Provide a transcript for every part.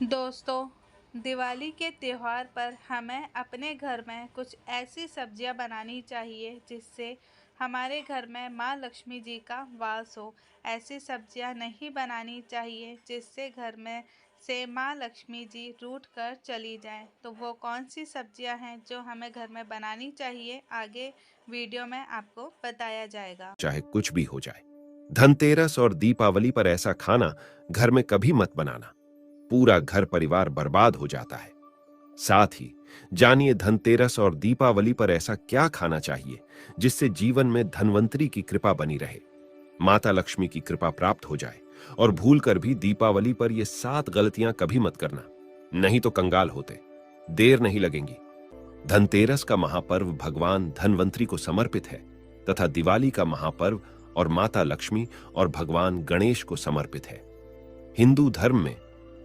दोस्तों, दिवाली के त्योहार पर हमें अपने घर में कुछ ऐसी सब्जियां बनानी चाहिए जिससे हमारे घर में माँ लक्ष्मी जी का वास हो। ऐसी सब्जियां नहीं बनानी चाहिए जिससे घर में से माँ लक्ष्मी जी रूठ कर चली जाएं। तो वो कौन सी सब्जियां हैं जो हमें घर में बनानी चाहिए, आगे वीडियो में आपको बताया जाएगा। चाहे कुछ भी हो जाए, धनतेरस और दीपावली पर ऐसा खाना घर में कभी मत बनाना। पूरा घर परिवार बर्बाद हो जाता है। साथ ही जानिए धनतेरस और दीपावली पर ऐसा क्या खाना चाहिए जिससे जीवन में धनवंतरी की कृपा बनी रहे, माता लक्ष्मी की कृपा प्राप्त हो जाए। और भूलकर भी दीपावली पर ये 7 गलतियां कभी मत करना, नहीं तो कंगाल होते। देर नहीं लगेंगी। धनतेरस का महापर्व भगवान धनवंतरी को समर्पित है तथा दिवाली का महापर्व और माता लक्ष्मी और भगवान गणेश को समर्पित है। हिंदू धर्म में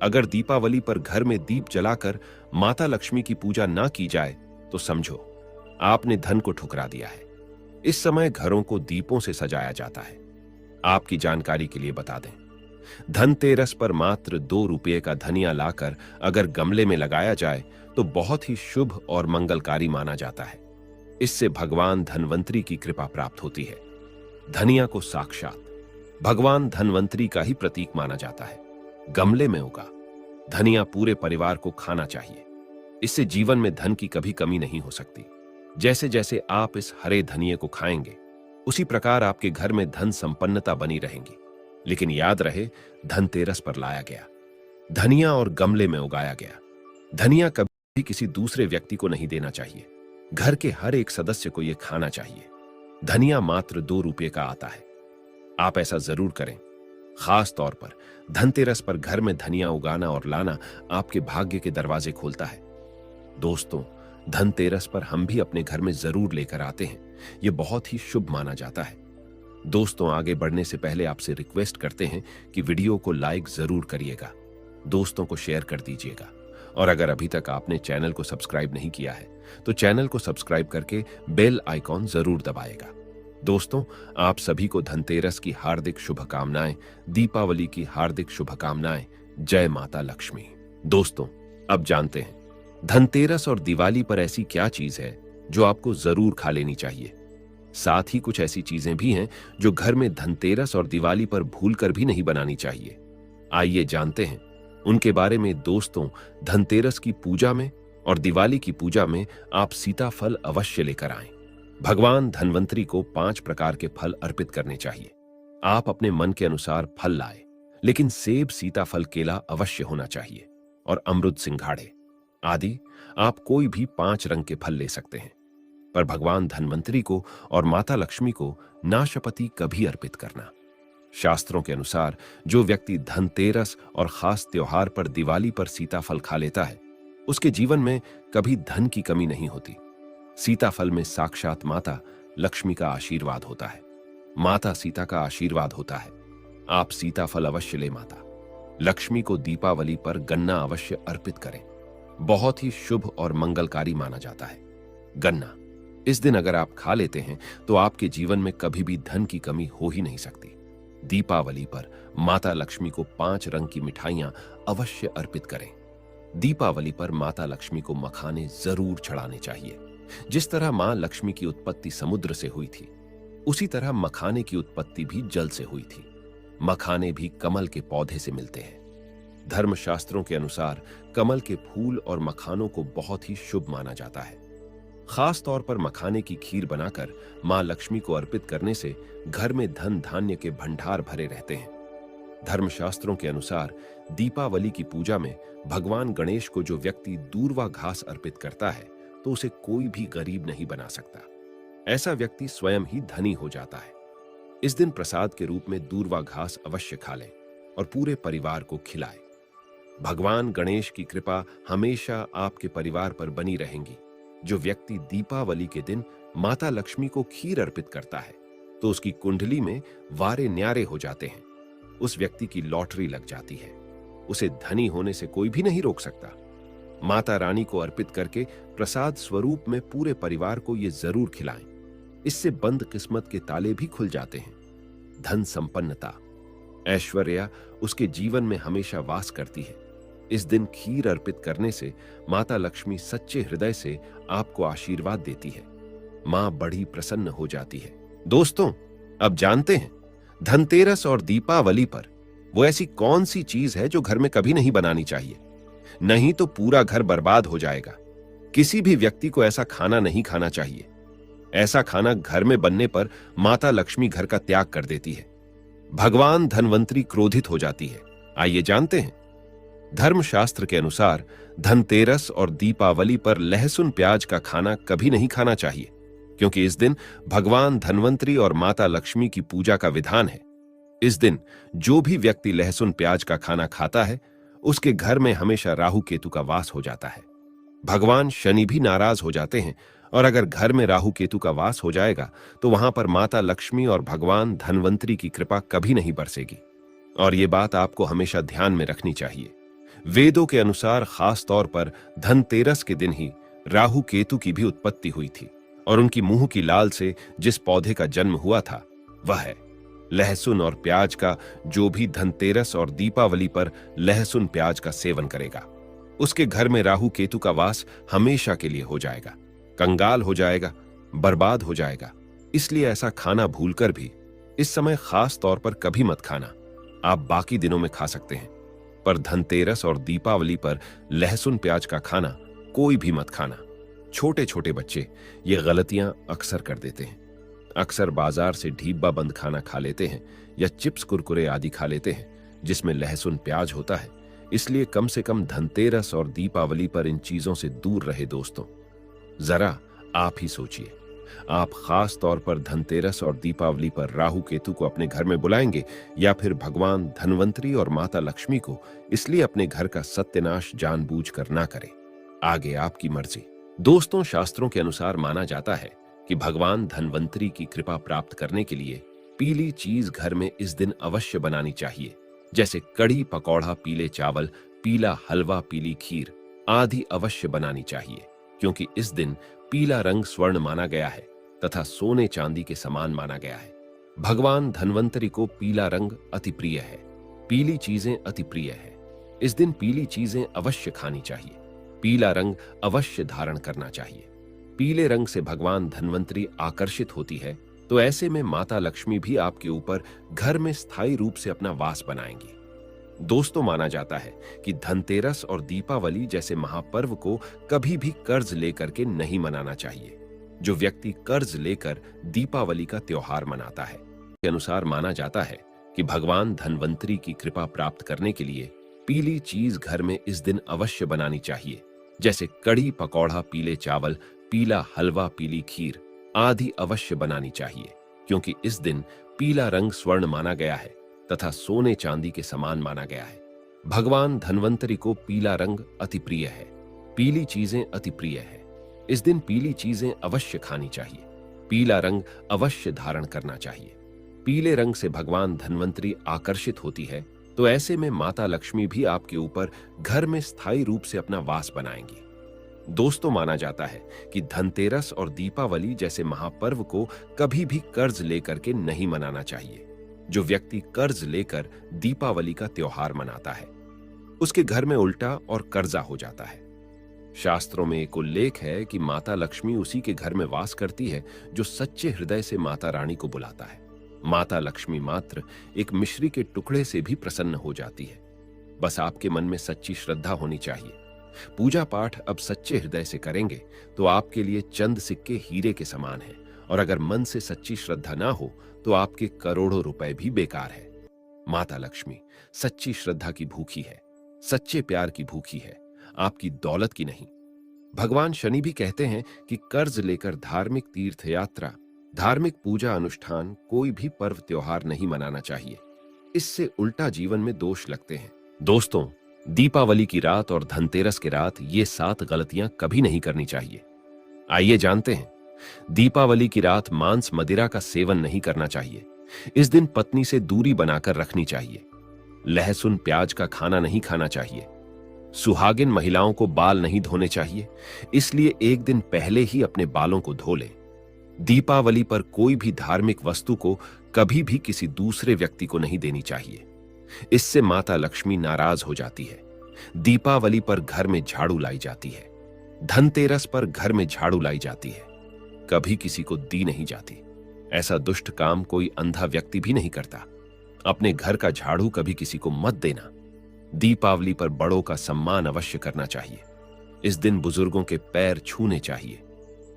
अगर दीपावली पर घर में दीप जलाकर माता लक्ष्मी की पूजा ना की जाए तो समझो आपने धन को ठुकरा दिया है। इस समय घरों को दीपों से सजाया जाता है। आपकी जानकारी के लिए बता दें, धनतेरस पर मात्र 2 रुपये का धनिया लाकर अगर गमले में लगाया जाए तो बहुत ही शुभ और मंगलकारी माना जाता है। इससे भगवान धनवंतरी की कृपा प्राप्त होती है। धनिया को साक्षात भगवान धनवंतरी का ही प्रतीक माना जाता है। गमले में उगा धनिया पूरे परिवार को खाना चाहिए। इससे जीवन में धन की कभी कमी नहीं हो सकती। जैसे जैसे आप इस हरे धनिये को खाएंगे, उसी प्रकार आपके घर में धन संपन्नता बनी रहेंगी। लेकिन याद रहे, धनतेरस पर लाया गया धनिया और गमले में उगाया गया धनिया कभी किसी दूसरे व्यक्ति को नहीं देना चाहिए। घर के हर एक सदस्य को यह खाना चाहिए। धनिया मात्र 2 रुपये का आता है। आप ऐसा जरूर करें। खास तौर पर धनतेरस पर घर में धनिया उगाना और लाना आपके भाग्य के दरवाजे खोलता है। दोस्तों, धनतेरस पर हम भी अपने घर में जरूर लेकर आते हैं। यह बहुत ही शुभ माना जाता है। दोस्तों, आगे बढ़ने से पहले आपसे रिक्वेस्ट करते हैं कि वीडियो को लाइक जरूर करिएगा, दोस्तों को शेयर कर दीजिएगा। और अगर अभी तक आपने चैनल को सब्सक्राइब नहीं किया है तो चैनल को सब्सक्राइब करके बेल आइकॉन जरूर दबाएगा। दोस्तों, आप सभी को धनतेरस की हार्दिक शुभकामनाएं, दीपावली की हार्दिक शुभकामनाएं। जय माता लक्ष्मी। दोस्तों, अब जानते हैं धनतेरस और दिवाली पर ऐसी क्या चीज है जो आपको जरूर खा लेनी चाहिए। साथ ही कुछ ऐसी चीजें भी हैं जो घर में धनतेरस और दिवाली पर भूलकर भी नहीं बनानी चाहिए। आइए जानते हैं उनके बारे में। दोस्तों, धनतेरस की पूजा में और दिवाली की पूजा में आप सीताफल अवश्य लेकर आएं। भगवान धनवंतरी को 5 प्रकार के फल अर्पित करने चाहिए। आप अपने मन के अनुसार फल लाए, लेकिन सेब, सीताफल, केला अवश्य होना चाहिए और अमरुद, सिंघाड़े आदि आप कोई भी 5 रंग के फल ले सकते हैं। पर भगवान धनवंतरी को और माता लक्ष्मी को नाशपति कभी अर्पित करना। शास्त्रों के अनुसार जो व्यक्ति धनतेरस और खास त्योहार पर दिवाली पर सीताफल खा लेता है, उसके जीवन में कभी धन की कमी नहीं होती। सीताफल में साक्षात माता लक्ष्मी का आशीर्वाद होता है। माता सीता का आशीर्वाद होता है। आप सीताफल अवश्य ले। माता लक्ष्मी को दीपावली पर गन्ना अवश्य अर्पित करें। बहुत ही शुभ और मंगलकारी माना जाता है। गन्ना इस दिन अगर आप खा लेते हैं तो आपके जीवन में कभी भी धन की कमी हो ही नहीं सकती। दीपावली पर माता लक्ष्मी को 5 रंग की मिठाइयां अवश्य अर्पित करें। दीपावली पर माता लक्ष्मी को मखाने जरूर चढ़ाने चाहिए। जिस तरह मां लक्ष्मी की उत्पत्ति समुद्र से हुई थी, उसी तरह मखाने की उत्पत्ति भी जल से हुई थी। मखाने भी कमल के पौधे से मिलते हैं। धर्मशास्त्रों के अनुसार कमल के फूल और मखानों को बहुत ही शुभ माना जाता है। खास तौर पर मखाने की खीर बनाकर मां लक्ष्मी को अर्पित करने से घर में धन धान्य के भंडार भरे रहते हैं। धर्मशास्त्रों के अनुसार दीपावली की पूजा में भगवान गणेश को जो व्यक्ति दूर्वा घास अर्पित करता है तो उसे कोई भी गरीब नहीं बना सकता। ऐसा व्यक्ति स्वयं ही धनी हो जाता है। इस दिन प्रसाद के रूप में दूर्वा घास अवश्य खा लें और पूरे परिवार को खिलाएं। भगवान गणेश की कृपा हमेशा आपके परिवार पर बनी रहेंगी। जो व्यक्ति दीपावली के दिन माता लक्ष्मी को खीर अर्पित करता है तो उसकी कुंडली में वारे न्यारे हो जाते हैं। उस व्यक्ति की लॉटरी लग जाती है। उसे धनी होने से कोई भी नहीं रोक सकता। माता रानी को अर्पित करके प्रसाद स्वरूप में पूरे परिवार को यह जरूर खिलाएं। इससे बंद किस्मत के ताले भी खुल जाते हैं। धन संपन्नता, ऐश्वर्या उसके जीवन में हमेशा वास करती है। इस दिन खीर अर्पित करने से माता लक्ष्मी सच्चे हृदय से आपको आशीर्वाद देती है। मां बड़ी प्रसन्न हो जाती है। दोस्तों, अब जानते हैं धनतेरस और दीपावली पर वो ऐसी कौन सी चीज है जो घर में कभी नहीं बनानी चाहिए, नहीं तो पूरा घर बर्बाद हो जाएगा। किसी भी व्यक्ति को ऐसा खाना नहीं खाना चाहिए। ऐसा खाना घर में बनने पर माता लक्ष्मी घर का त्याग कर देती है। भगवान धनवंतरी क्रोधित हो जाती है। आइए जानते हैं। धर्मशास्त्र के अनुसार धनतेरस और दीपावली पर लहसुन प्याज का खाना कभी नहीं खाना चाहिए, क्योंकि इस दिन भगवान धनवंतरी और माता लक्ष्मी की पूजा का विधान है। इस दिन जो भी व्यक्ति लहसुन प्याज का खाना खाता है, उसके घर में हमेशा राहु केतु का वास हो जाता है। भगवान शनि भी नाराज हो जाते हैं, और अगर घर में राहु केतु का वास हो जाएगा तो वहां पर माता लक्ष्मी और भगवान धनवंतरी की कृपा कभी नहीं बरसेगी। और ये बात आपको हमेशा ध्यान में रखनी चाहिए। वेदों के अनुसार खास तौर पर धनतेरस के दिन ही राहु केतु की भी उत्पत्ति हुई थी, और उनकी मुंह की लाल से जिस पौधे का जन्म हुआ था वह है लहसुन और प्याज का। जो भी धनतेरस और दीपावली पर लहसुन प्याज का सेवन करेगा, उसके घर में राहु केतु का वास हमेशा के लिए हो जाएगा, कंगाल हो जाएगा, बर्बाद हो जाएगा। इसलिए ऐसा खाना भूलकर भी इस समय खास तौर पर कभी मत खाना। आप बाकी दिनों में खा सकते हैं, पर धनतेरस और दीपावली पर लहसुन प्याज का खाना कोई भी मत खाना। छोटे छोटे बच्चे ये गलतियां अक्सर कर देते हैं। अक्सर बाजार से ढीब्बा बंद खाना खा लेते हैं या चिप्स कुरकुरे आदि खा लेते हैं जिसमें लहसुन प्याज होता है। इसलिए कम से कम धनतेरस और दीपावली पर इन चीजों से दूर रहे। दोस्तों, जरा आप ही सोचिए, आप खास तौर पर धनतेरस और दीपावली पर राहु केतु को अपने घर में बुलाएंगे या फिर भगवान धनवंतरी और माता लक्ष्मी को, इसलिए अपने घर का सत्यानाश जानबूझकर ना करें। आगे आपकी मर्जी। दोस्तों, शास्त्रों के अनुसार माना जाता है कि भगवान धनवंतरी की कृपा प्राप्त करने के लिए पीली चीज घर में इस दिन अवश्य बनानी चाहिए, जैसे कड़ी पकौड़ा, पीले चावल, पीला हलवा, पीली खीर आदि अवश्य बनानी चाहिए, क्योंकि इस दिन पीला रंग स्वर्ण माना गया है तथा सोने चांदी के समान माना गया है। भगवान धनवंतरी को पीला रंग अति प्रिय है, पीली चीजें अति प्रिय है। इस दिन पीली चीजें अवश्य खानी चाहिए, पीला रंग अवश्य धारण करना चाहिए। पीले रंग से भगवान धनवंतरी आकर्षित होती है, तो ऐसे में माता लक्ष्मी भी आपके ऊपर घर में स्थायी रूप से अपना वास बनाएंगी। दोस्तों, माना जाता है कि धनतेरस और दीपावली जैसे महापर्व को कभी भी कर्ज लेकर के नहीं मनाना चाहिए। जो व्यक्ति कर्ज लेकर दीपावली का त्योहार मनाता है, के अनुसार माना जाता है कि भगवान धनवंतरी की कृपा प्राप्त करने के लिए पीली चीज घर में इस दिन अवश्य बनानी चाहिए, जैसे कड़ी पकौड़ा, पीले चावल, पीला हलवा, पीली खीर आदि अवश्य बनानी चाहिए, क्योंकि इस दिन पीला रंग स्वर्ण माना गया है तथा सोने चांदी के समान माना गया है। भगवान धनवंतरी को पीला रंग अति प्रिय है, पीली चीजें अति प्रिय है। इस दिन पीली चीजें अवश्य खानी चाहिए, पीला रंग अवश्य धारण करना चाहिए। पीले रंग से भगवान धनवंतरी आकर्षित होती है, तो ऐसे में माता लक्ष्मी भी आपके ऊपर घर में स्थायी रूप से अपना वास बनाएंगी। दोस्तों, माना जाता है कि धनतेरस और दीपावली जैसे महापर्व को कभी भी कर्ज लेकर के नहीं मनाना चाहिए। जो व्यक्ति कर्ज लेकर दीपावली का त्योहार मनाता है, उसके घर में उल्टा और कर्जा हो जाता है। शास्त्रों में एक उल्लेख है कि माता लक्ष्मी उसी के घर में वास करती है जो सच्चे हृदय से माता रानी को बुलाता है। माता लक्ष्मी मात्र एक मिश्री के टुकड़े से भी प्रसन्न हो जाती है। बस आपके मन में सच्ची श्रद्धा होनी चाहिए। पूजा पाठ अब सच्चे हृदय से करेंगे तो आपके लिए चंद सिक्के हीरे के समान है, और अगर मन से सच्ची श्रद्धा ना हो तो आपके करोड़ों रुपए भी बेकार है। माता लक्ष्मी सच्ची श्रद्धा की भूखी है, सच्चे प्यार की भूखी है, आपकी दौलत की नहीं। भगवान शनि भी कहते हैं कि कर्ज लेकर धार्मिक तीर्थ यात्रा, धार्मिक पूजा अनुष्ठान, कोई भी पर्व त्योहार नहीं मनाना चाहिए। इससे उल्टा जीवन में दोष लगते हैं। दोस्तों, दीपावली की रात और धनतेरस की रात ये 7 गलतियां कभी नहीं करनी चाहिए। आइए जानते हैं। दीपावली की रात मांस मदिरा का सेवन नहीं करना चाहिए। इस दिन पत्नी से दूरी बनाकर रखनी चाहिए। लहसुन प्याज का खाना नहीं खाना चाहिए। सुहागिन महिलाओं को बाल नहीं धोने चाहिए, इसलिए एक दिन पहले ही अपने बालों को धो लें। दीपावली पर कोई भी धार्मिक वस्तु को कभी भी किसी दूसरे व्यक्ति को नहीं देनी चाहिए। इससे माता लक्ष्मी नाराज हो जाती है। दीपावली पर घर में झाड़ू लाई जाती है, धनतेरस पर घर में झाड़ू लाई जाती है, कभी किसी को दी नहीं जाती। ऐसा दुष्ट काम कोई अंधा व्यक्ति भी नहीं करता। अपने घर का झाड़ू कभी किसी को मत देना। दीपावली पर बड़ों का सम्मान अवश्य करना चाहिए। इस दिन बुजुर्गों के पैर छूने चाहिए।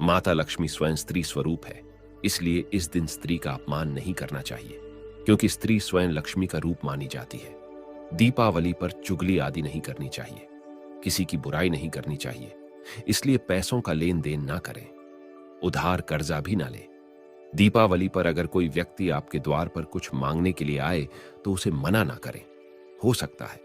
माता लक्ष्मी स्वयं स्त्री स्वरूप है, इसलिए इस दिन स्त्री का अपमान नहीं करना चाहिए, क्योंकि स्त्री स्वयं लक्ष्मी का रूप मानी जाती है। दीपावली पर चुगली आदि नहीं करनी चाहिए, किसी की बुराई नहीं करनी चाहिए, इसलिए पैसों का लेन देन ना करें, उधार कर्जा भी ना लें। दीपावली पर अगर कोई व्यक्ति आपके द्वार पर कुछ मांगने के लिए आए तो उसे मना ना करें। हो सकता है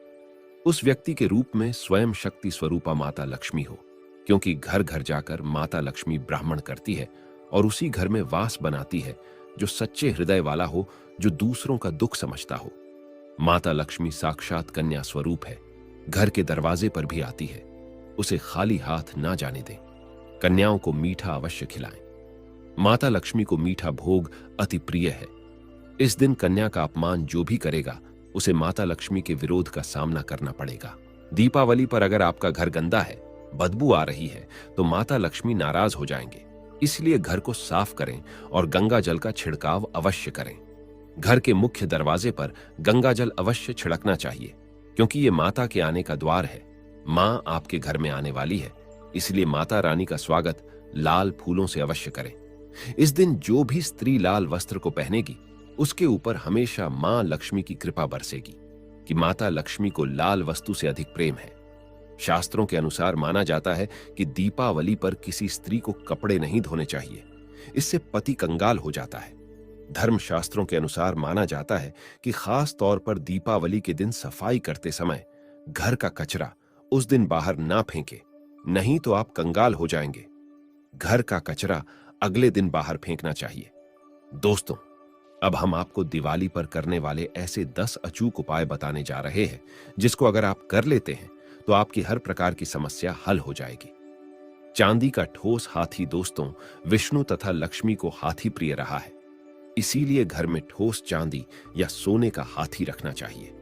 उस व्यक्ति के रूप में स्वयं शक्ति स्वरूपा माता लक्ष्मी हो, क्योंकि घर घर जाकर माता लक्ष्मी ब्राह्मण करती है और उसी घर में वास बनाती है जो सच्चे हृदय वाला हो, जो दूसरों का दुख समझता हो। माता लक्ष्मी साक्षात कन्या स्वरूप है, घर के दरवाजे पर भी आती है। उसे खाली हाथ ना जाने दें। कन्याओं को मीठा अवश्य खिलाएं। माता लक्ष्मी को मीठा भोग अति प्रिय है। इस दिन कन्या का अपमान जो भी करेगा उसे माता लक्ष्मी के विरोध का सामना करना पड़ेगा। दीपावली पर अगर आपका घर गंदा है, बदबू आ रही है, तो माता लक्ष्मी नाराज हो जाएंगे। इसलिए घर को साफ करें और गंगा जल का छिड़काव अवश्य करें। घर के मुख्य दरवाजे पर गंगा जल अवश्य छिड़कना चाहिए, क्योंकि ये माता के आने का द्वार है। मां आपके घर में आने वाली है, इसलिए माता रानी का स्वागत लाल फूलों से अवश्य करें। इस दिन जो भी स्त्री लाल वस्त्र को पहनेगी उसके ऊपर हमेशा मां लक्ष्मी की कृपा बरसेगी, कि माता लक्ष्मी को लाल वस्तु से अधिक प्रेम है। शास्त्रों के अनुसार माना जाता है कि दीपावली पर किसी स्त्री को कपड़े नहीं धोने चाहिए, इससे पति कंगाल हो जाता है। धर्मशास्त्रों के अनुसार माना जाता है कि खास तौर पर दीपावली के दिन सफाई करते समय घर का कचरा उस दिन बाहर ना फेंके, नहीं तो आप कंगाल हो जाएंगे। घर का कचरा अगले दिन बाहर फेंकना चाहिए। दोस्तों, अब हम आपको दिवाली पर करने वाले ऐसे 10 अचूक उपाय बताने जा रहे हैं, जिसको अगर आप कर लेते हैं तो आपकी हर प्रकार की समस्या हल हो जाएगी। चांदी का ठोस हाथी दोस्तों विष्णु तथा लक्ष्मी को हाथी प्रिय रहा है, इसीलिए घर में ठोस चांदी या सोने का हाथी रखना चाहिए।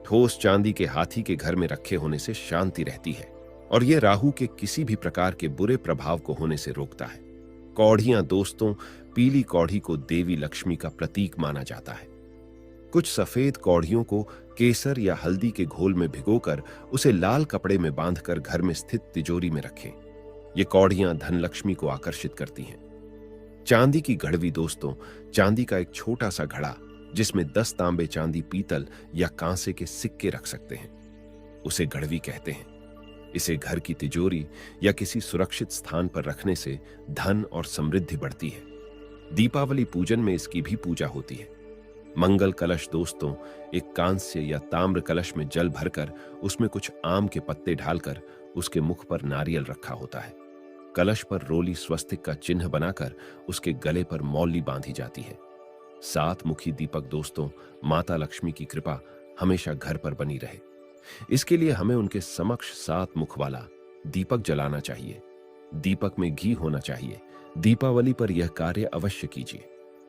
ठोस चांदी के हाथी के घर में रखे होने से शांति रहती है और यह राहु के किसी भी प्रकार के बुरे प्रभाव को होने से रोकता है। कौड़ियां दोस्तों, पीली कौड़ी को देवी लक्ष्मी का प्रतीक माना जाता है। कुछ सफेद कौड़ियों को केसर या हल्दी के घोल में भिगोकर उसे लाल कपड़े में बांधकर घर में स्थित तिजोरी में रखें। ये कौड़ियां धन लक्ष्मी को आकर्षित करती हैं। चांदी की घड़वी दोस्तों, चांदी का एक छोटा सा घड़ा जिसमें 10 तांबे चांदी पीतल या कांसे के सिक्के रख सकते हैं, उसे घड़वी कहते हैं। इसे घर की तिजोरी या किसी सुरक्षित स्थान पर रखने से धन और समृद्धि बढ़ती है। दीपावली पूजन में इसकी भी पूजा होती है। मंगल कलश दोस्तों, एक कांस्य या ताम्र कलश में जल भरकर उसमें कुछ आम के पत्ते डालकर उसके मुख पर नारियल रखा होता है। कलश पर रोली स्वस्तिक का चिन्ह बनाकर उसके गले पर मौली बांधी जाती है। 7 मुखी दीपक दोस्तों, माता लक्ष्मी की कृपा हमेशा घर पर बनी रहे, इसके लिए हमें उनके समक्ष 7 मुख वाला दीपक जलाना चाहिए। दीपक में घी होना चाहिए। दीपावली पर यह कार्य अवश्य कीजिए।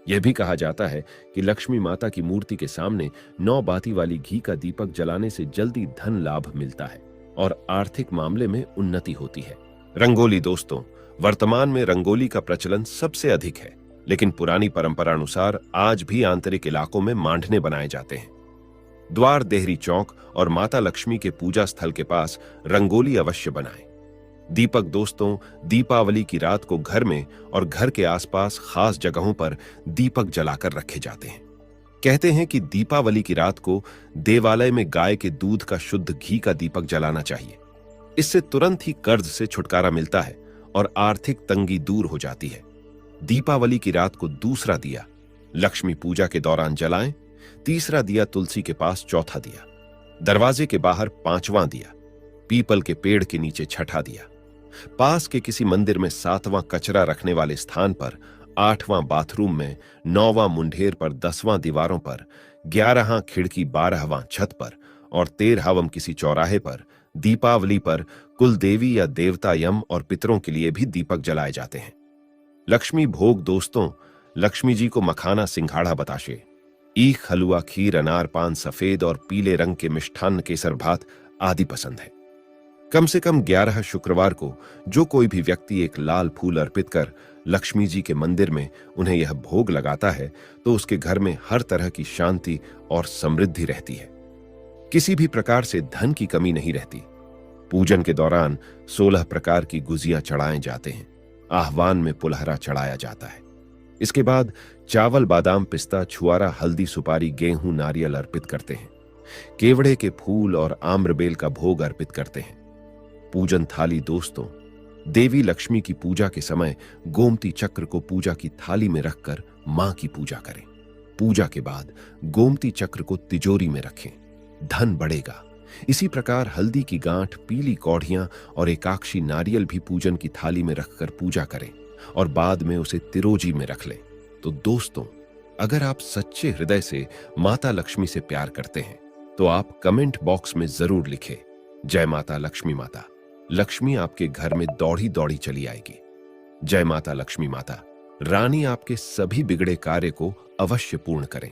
यह भी कहा जाता है कि लक्ष्मी माता की मूर्ति के सामने 9 बाती वाली घी का दीपक जलाने से जल्दी धन लाभ मिलता है और आर्थिक मामले में उन्नति होती है। रंगोली दोस्तों, वर्तमान में रंगोली का प्रचलन सबसे अधिक है, लेकिन पुरानी परंपरा अनुसार आज भी आंतरिक इलाकों में मांडने बनाए जाते हैं। द्वार, देहरी चौक और माता लक्ष्मी के पूजा स्थल के पास रंगोली अवश्य बनाएं। दीपक दोस्तों, दीपावली की रात को घर में और घर के आसपास खास जगहों पर दीपक जलाकर रखे जाते हैं। कहते हैं कि दीपावली की रात को देवालय में गाय के दूध का शुद्ध घी का दीपक जलाना चाहिए। इससे तुरंत ही कर्ज से छुटकारा मिलता है और आर्थिक तंगी दूर हो जाती है। दीपावली की रात को दूसरा दिया लक्ष्मी पूजा के दौरान जलाएं। तीसरा दिया तुलसी के पास चौथा दिया, दरवाजे के बाहर 5वां दिया, पीपल के पेड़ के नीचे 6ठा दिया, पास के किसी मंदिर में 7वां कचरा रखने वाले स्थान पर, 8वां बाथरूम में, 9वां मुंडेर पर, 10वां दीवारों पर, 11वां खिड़की, 12वां छत पर और 13वां किसी चौराहे पर दीपावली पर कुल देवी या देवता, यम और पितरों के लिए भी दीपक जलाए जाते हैं। लक्ष्मी भोग दोस्तों, लक्ष्मी जी को मखाना, सिंघाड़ा, बताशे, ईख, हलवा, खीर, अनार, पान, सफेद और पीले रंग के मिष्ठान्न, केसर भात आदि पसंद है। कम से कम 11 शुक्रवार को जो कोई भी व्यक्ति एक लाल फूल अर्पित कर लक्ष्मी जी के मंदिर में उन्हें यह भोग लगाता है तो उसके घर में हर तरह की शांति और समृद्धि रहती है। किसी भी प्रकार से धन की कमी नहीं रहती। पूजन के दौरान 16 प्रकार की गुजियां चढ़ाए जाते हैं। आह्वान में पुलहरा चढ़ाया जाता है। इसके बाद चावल, बादाम, पिस्ता, छुआरा, हल्दी, सुपारी, गेहूं, नारियल अर्पित करते हैं। केवड़े के फूल और आम्रबेल का भोग अर्पित करते हैं। पूजन थाली दोस्तों, देवी लक्ष्मी की पूजा के समय गोमती चक्र को पूजा की थाली में रखकर मां की पूजा करें। पूजा के बाद गोमती चक्र को तिजोरी में रखें, धन बढ़ेगा। इसी प्रकार हल्दी की गांठ, पीली कौड़ियां और एकाक्षी नारियल भी पूजन की थाली में रखकर पूजा करें और बाद में उसे तिरोजी में रख लें। तो दोस्तों, अगर आप सच्चे हृदय से माता लक्ष्मी से प्यार करते हैं तो आप कमेंट बॉक्स में जरूर लिखें, जय माता लक्ष्मी माता। लक्ष्मी आपके घर में दौड़ी दौड़ी चली आएगी। जय माता लक्ष्मी माता। रानी आपके सभी बिगड़े कार्य को अवश्य पूर्ण करें।